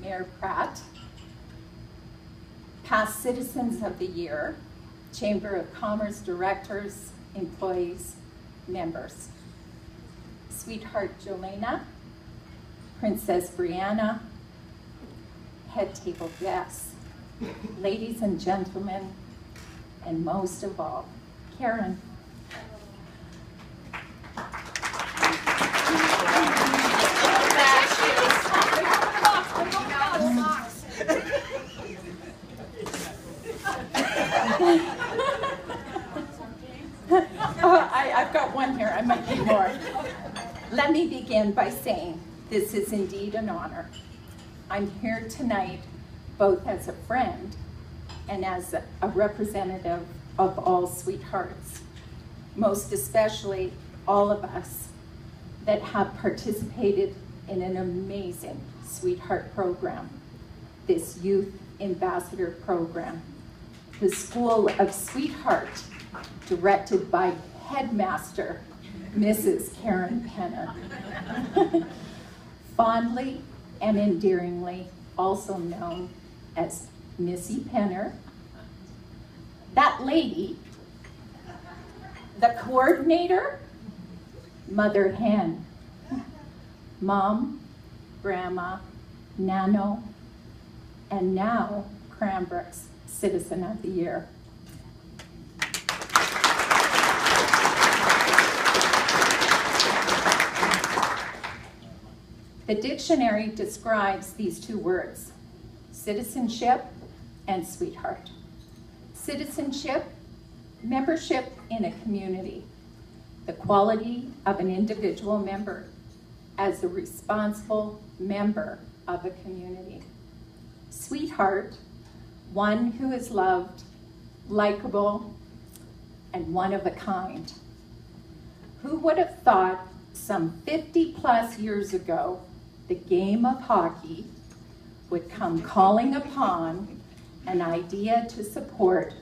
Mayor Pratt, past Citizens of the Year, Chamber of Commerce directors, employees, members. Sweetheart Jolena, Princess Brianna, head table guests, ladies and gentlemen, and most of all, Karen. I've got one here, I might need more. Let me begin by saying this is indeed an honor. I'm here tonight both as a friend and as a representative of all sweethearts, most especially all of us that have participated in an amazing Sweetheart program, this Youth Ambassador program. The School of Sweetheart, directed by Headmaster Mrs. Karen Penner, fondly and endearingly also known as Missy Penner. That lady, the coordinator, Mother Hen, Mom, Grandma, Nano, and now Cranbrook's Citizen of the Year. The dictionary describes these two words, citizenship and sweetheart. Citizenship, membership in a community, the quality of an individual member as a responsible member of a community. Sweetheart, one who is loved, likable, and one of a kind. Who would have thought some 50+ years ago the game of hockey would come calling upon an idea to support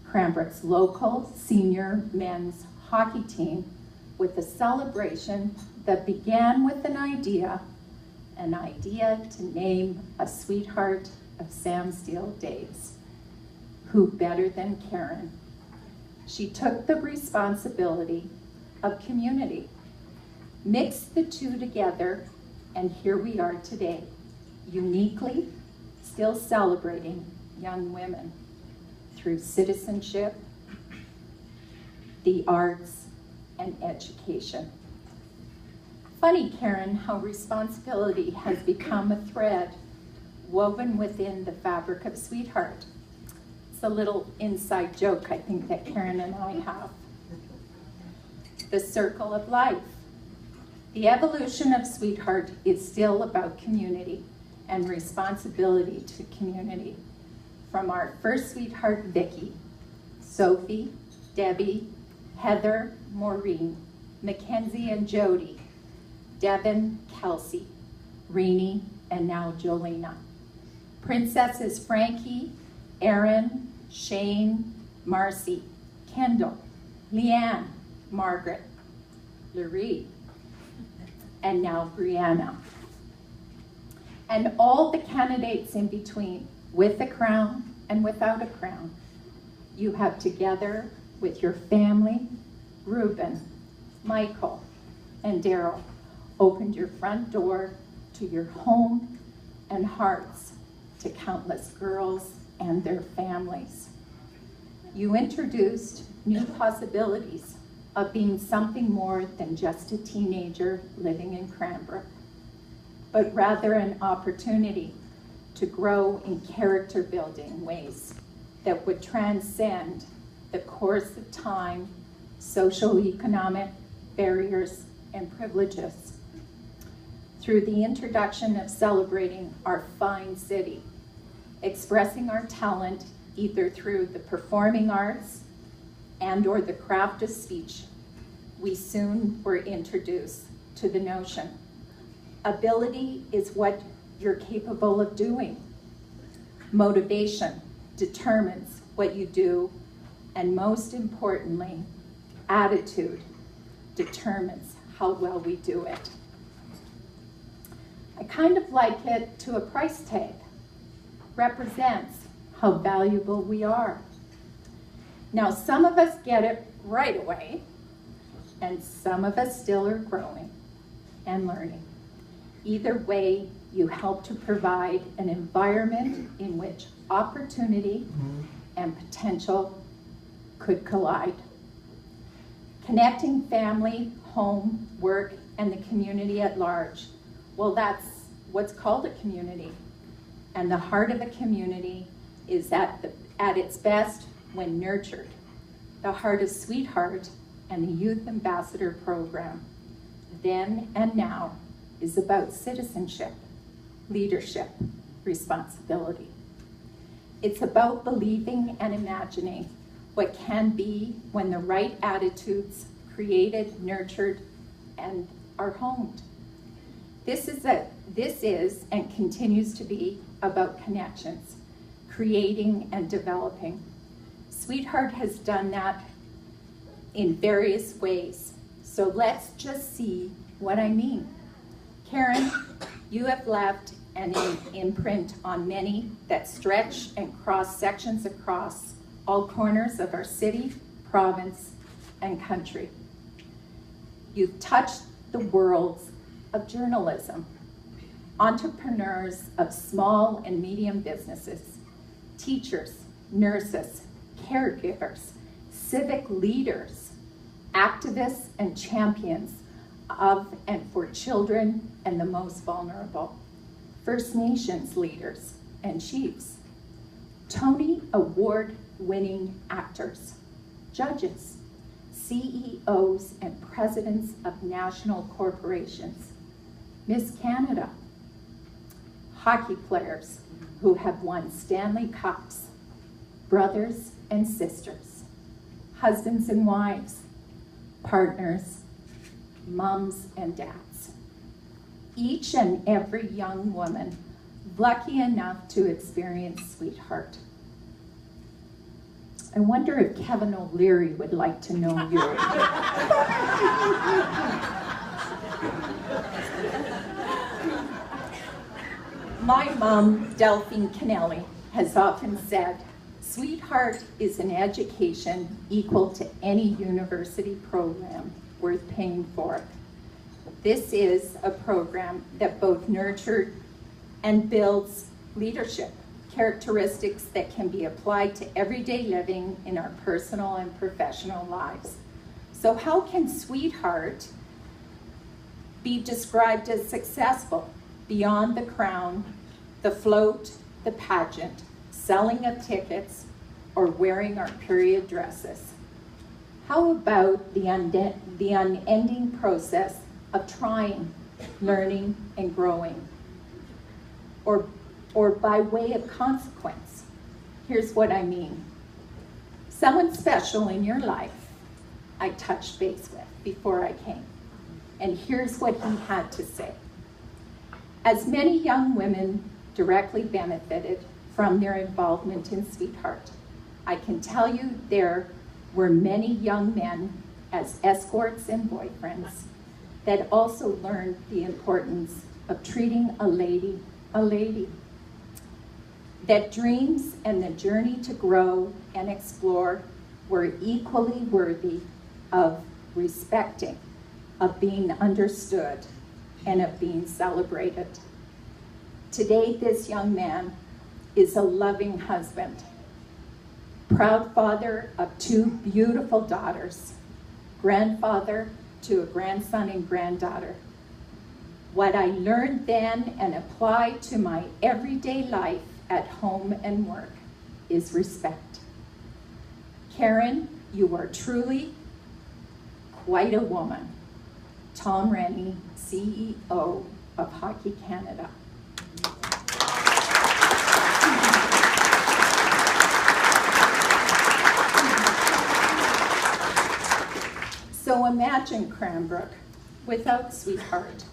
Cranbrook's local senior men's hockey team with a celebration that began with an idea to name a sweetheart of Sam Steele days. Who better than Karen? She took the responsibility of community, mixed the two together, and here we are today, uniquely still celebrating young women through citizenship, the arts, and education. Funny, Karen, how responsibility has become a thread woven within the fabric of Sweetheart. It's a little inside joke I think that Karen and I have. The circle of life. The evolution of Sweetheart is still about community and responsibility to community. From our first Sweetheart, Vicky, Sophie, Debbie, Heather, Maureen, Mackenzie and Jody, Devin, Kelsey, Renee, and now Jolena. Princesses Frankie, Erin, Shane, Marcy, Kendall, Leanne, Margaret, Lurie, and now Brianna. And all the candidates in between, with a crown and without a crown. You have together with your family, Reuben, Michael, and Daryl, opened your front door to your home and hearts to countless girls and their families. You introduced new possibilities of being something more than just a teenager living in Cranbrook, but rather an opportunity to grow in character building ways that would transcend the course of time, socioeconomic barriers, and privileges. Through the introduction of celebrating our fine city, expressing our talent either through the performing arts and or the craft of speech, we soon were introduced to the notion. Ability is what you're capable of doing. Motivation determines what you do, and most importantly, attitude determines how well we do it. I kind of like it to a price tag. Represents how valuable we are. Now, some of us get it right away, and some of us still are growing and learning. Either way, you help to provide an environment in which opportunity and potential could collide. Connecting family, home, work, and the community at large. Well, that's what's called a community. And the heart of a community is at its best when nurtured. The heart of Sweetheart and the Youth Ambassador Program, then and now, is about citizenship, leadership, responsibility. It's about believing and imagining what can be when the right attitudes created, nurtured, and are homed. This is and continues to be about connections, creating and developing. Sweetheart has done that in various ways. So let's just see what I mean. Karen, you have left an imprint on many that stretch and cross sections across all corners of our city, province, and country. You've touched the worlds of journalism, entrepreneurs of small and medium businesses, teachers, nurses, caregivers, civic leaders, activists and champions of and for children and the most vulnerable, First Nations leaders and chiefs, Tony Award-winning actors, judges, CEOs and presidents of national corporations, Miss Canada, hockey players who have won Stanley Cups, brothers and sisters, husbands and wives, partners, moms and dads. Each and every young woman lucky enough to experience Sweetheart. I wonder if Kevin O'Leary would like to know you. My mom, Delphine Kennelly, has often said, Sweetheart is an education equal to any university program worth paying for. This is a program that both nurtured and builds leadership, characteristics that can be applied to everyday living in our personal and professional lives. So how can Sweetheart be described as successful beyond the crown, the float, the pageant, selling of tickets, or wearing our period dresses? How about the unending process of trying, learning, and growing? Or by way of consequence? Here's what I mean. Someone special in your life I touched base with before I came. And here's what he had to say. As many young women directly benefited from their involvement in Sweetheart, I can tell you there were many young men as escorts and boyfriends that also learned the importance of treating a lady a lady. That dreams and the journey to grow and explore were equally worthy of respecting, of being understood, and of being celebrated. Today, this young man is a loving husband, proud father of 2 beautiful daughters, grandfather to a grandson and granddaughter. What I learned then and applied to my everyday life at home and work is respect. Karen, you are truly quite a woman. Tom Rennie, CEO of Hockey Canada. So imagine Cranbrook without Sweetheart,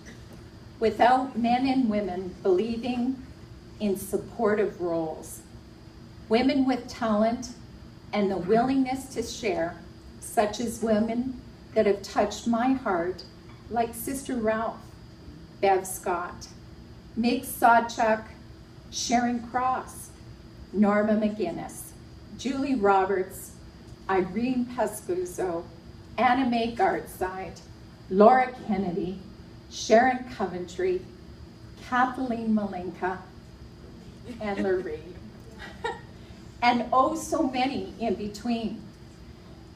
without men and women believing in supportive roles, women with talent and the willingness to share, such as women that have touched my heart, like Sister Ralph, Bev Scott, Mig Sawchuk, Sharon Cross, Norma McGinnis, Julie Roberts, Irene Pescuzzo, Anna Mae Gardside, Laura Kennedy, Sharon Coventry, Kathleen Malinka, and Lorraine. And oh, so many in between.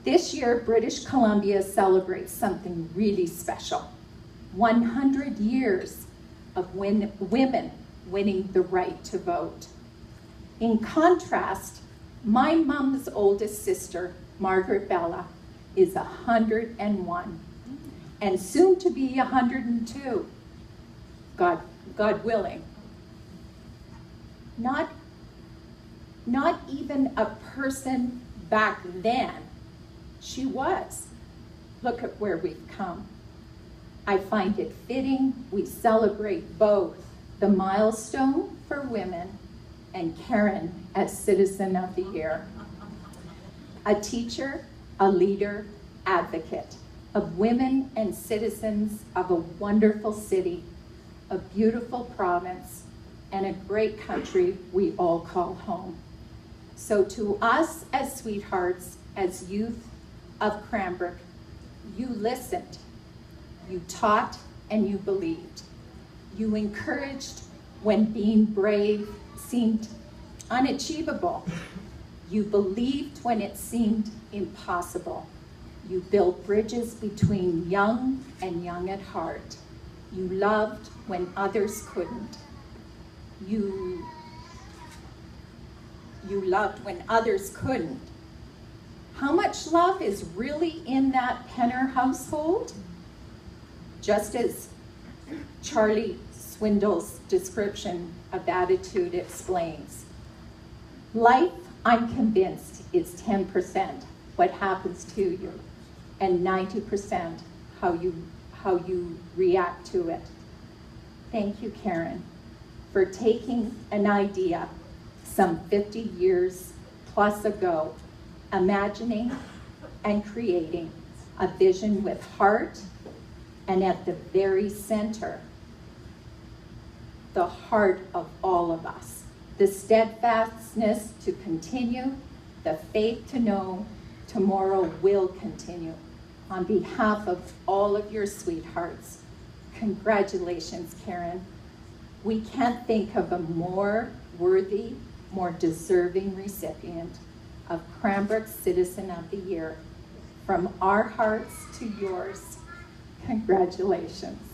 This year, British Columbia celebrates something really special. 100 years of women winning the right to vote. In contrast, my mom's oldest sister, Margaret Bella, is 101, and soon to be 102, God willing. Not even a person back then. She was. Look at where we've come. I find it fitting we celebrate both the milestone for women and Karen as Citizen of the Year. A teacher, a leader, advocate of women and citizens of a wonderful city, a beautiful province, and a great country we all call home. So to us as sweethearts, as youth of Cranbrook, you listened, you taught, and you believed. You encouraged when being brave seemed unachievable. You believed when it seemed impossible. You built bridges between young and young at heart. You loved when others couldn't. You loved when others couldn't. How much love is really in that Penner household? Just as Charlie Swindoll's description of attitude explains. Life, I'm convinced, is 10% what happens to you, and 90% how you react to it. Thank you, Karen, for taking an idea some 50 years plus ago, imagining and creating a vision with heart, and at the very center, the heart of all of us. The steadfastness to continue, the faith to know tomorrow will continue. On behalf of all of your sweethearts, congratulations, Karen. We can't think of a more worthy, more deserving recipient of Cranbrook Citizen of the Year. From our hearts to yours, congratulations.